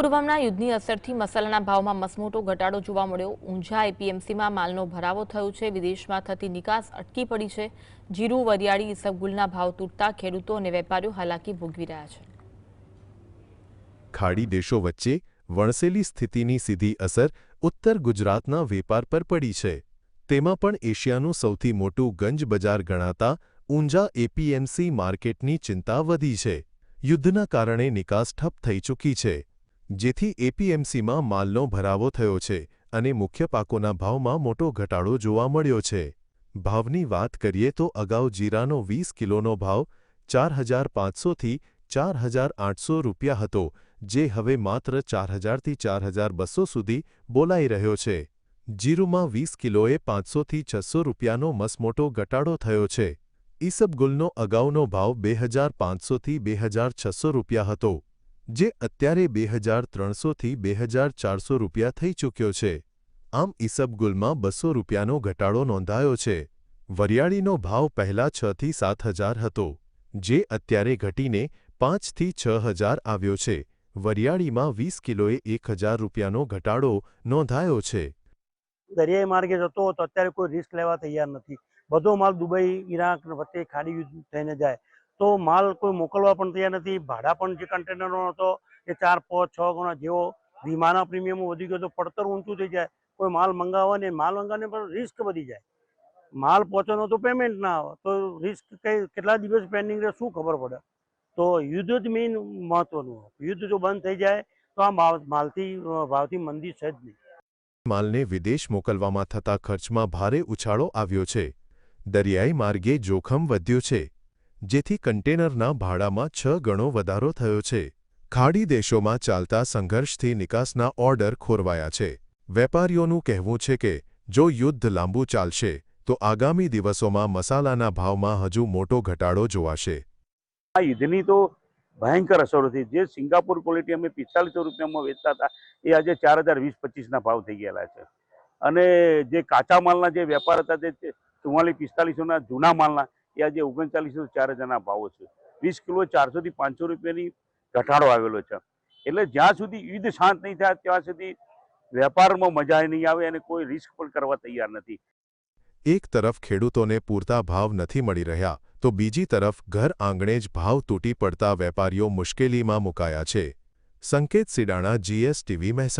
પૂર્વના યુદ્ધની અસરથી મસાલાના ભાવમાં મસમોટો ઘટાડો જોવા મળ્યો। ઊંઝા એપીએમસીમાં માલનો ભરાવો થયો છે। વિદેશમાં થતી નિકાસ અટકી પડી છે। જીરું, વરિયાળી, ઈસબગુલના ભાવ તૂટતા ખેડૂતો અને વેપારીઓ હાલાકી ભોગવી રહ્યા છે। ખાડી દેશો વચ્ચે વણસેલી સ્થિતિની સીધી અસર ઉત્તર ગુજરાતના વેપાર પર પડી છે। તેમાં પણ એશિયાનું સૌથી મોટું ગંજ બજાર ગણાતા ઊંઝા એપીએમસી માર્કેટની ચિંતા વધી છે। યુદ્ધના કારણે નિકાસ ઠપ થઈ ચૂકી છે, જેથી એપીએમસીમાં માલનો ભરાવો થયો છે અને મુખ્ય પાકોના ભાવમાં મોટો ઘટાડો જોવા મળ્યો છે। ભાવની વાત કરીએ તો અગાઉ જીરાનો 20 કિલોનો ભાવ 4,500 થી 4,800 રૂપિયા હતો, જે હવે માત્ર 4,000 થી 4,200 સુધી બોલાઈ રહ્યો છે। જીરુમાં 20 કિલોએ 500 થી 600 રૂપિયાનો મસમોટો ઘટાડો થયો છે। ઈસબગુલનો અગાઉનો ભાવ 2,500 થી 2,600 રૂપિયા હતો, જે અત્યારે 2,300 થી 2,400 રૂપિયા થઈ ચૂક્યો છે। આમ ઈસબગુલમાં 200 રૂપિયાનો ઘટાડો નોંધાયો છે। વરિયાળીનો ભાવ પહેલા 6 થી 7,000 હતો, જે અત્યારે ઘટીને 5 થી 6,000 આવ્યો છે। વરિયાળીમાં 20 કિલોએ 1,000 રૂપિયાનો ઘટાડો નોંધાયો છે। દરિયાઈ માર્ગે જતો તો અત્યારે કોઈ રિસ્ક લેવા તૈયાર નથી। બધો માલ દુબઈ, ઈરાક વચ્ચે ખાડી યુદ્ધ થઈને જાય તો માલ કોઈ મોકલવા પણ તૈયાર નથી। ભાડા પણ જે કન્ટેનરનો હતો એ 4, 5, 6 ગણા જેવો વિમાના પ્રીમિયમ વધી ગયો તો પડતર ઊંચું થઈ જાય। કોઈ માલ મંગાવવાને પણ રિસ્ક વધી જાય। માલ પહોંચવાનો તો પેમેન્ટ ના આવે તો રિસ્ક કેટલા દિવસ પેન્ડિંગ રહે શું ખબર પડે। તો યુદ્ધ જ મેઇન મહત્વનું। યુદ્ધ જો બંધ થઈ જાય તો આ ભાવથી મંદી છે જ નહીં। માલને વિદેશ મોકલવામાં થતા ખર્ચમાં ભારે ઉછાળો આવ્યો છે। દરિયાઈ માર્ગે જોખમ વધ્યું છે, જેથી કન્ટેનરના ભાડામાં 6 ગણો વધારો થયો છે। ખાડી દેશોમાં ચાલતા સંઘર્ષથી નિકાસના ઓર્ડર ખોરવાયા છે। વેપારીઓનું કહેવું છે કે જો યુદ્ધ લાંબુ ચાલશે તો આગામી દિવસોમાં મસાલાના ભાવમાં હજુ મોટો ઘટાડો જોવાશે। આ યુદ્ધની તો ભયંકર અસરો થઈ। જે સિંગાપુર ક્વોલિટી અમે 4500 રૂપિયામાં વેચતા હતા એ આજે 4,020-25ના ભાવ થઈ ગયેલા છે। અને જે કાચા માલના જે વેપાર હતા તે 4400-4500ના જૂના માલના એ આજે 3900-4,000ના ભાવો છે। 20 કિલો 400 થી 500 રૂપિયાની ઘટાડો આવેલો છે। એટલે જ્યાં સુધી યુદ્ધ શાંત નહીં થાય ત્યાં સુધી વેપારમાં મજા નહીં આવે અને કોઈ રિસ્ક પણ કરવા તૈયાર નથી। એક તરફ ખેડૂતોને પૂરતા ભાવ નથી મળી રહ્યા તો બીજી તરફ ઘર આંગણે જ ભાવ તૂટી પડતા વેપારીઓ મુશ્કેલીમાં મુકાયા છે। સંકેત સિડાણા, GSTV, મહેસાણા।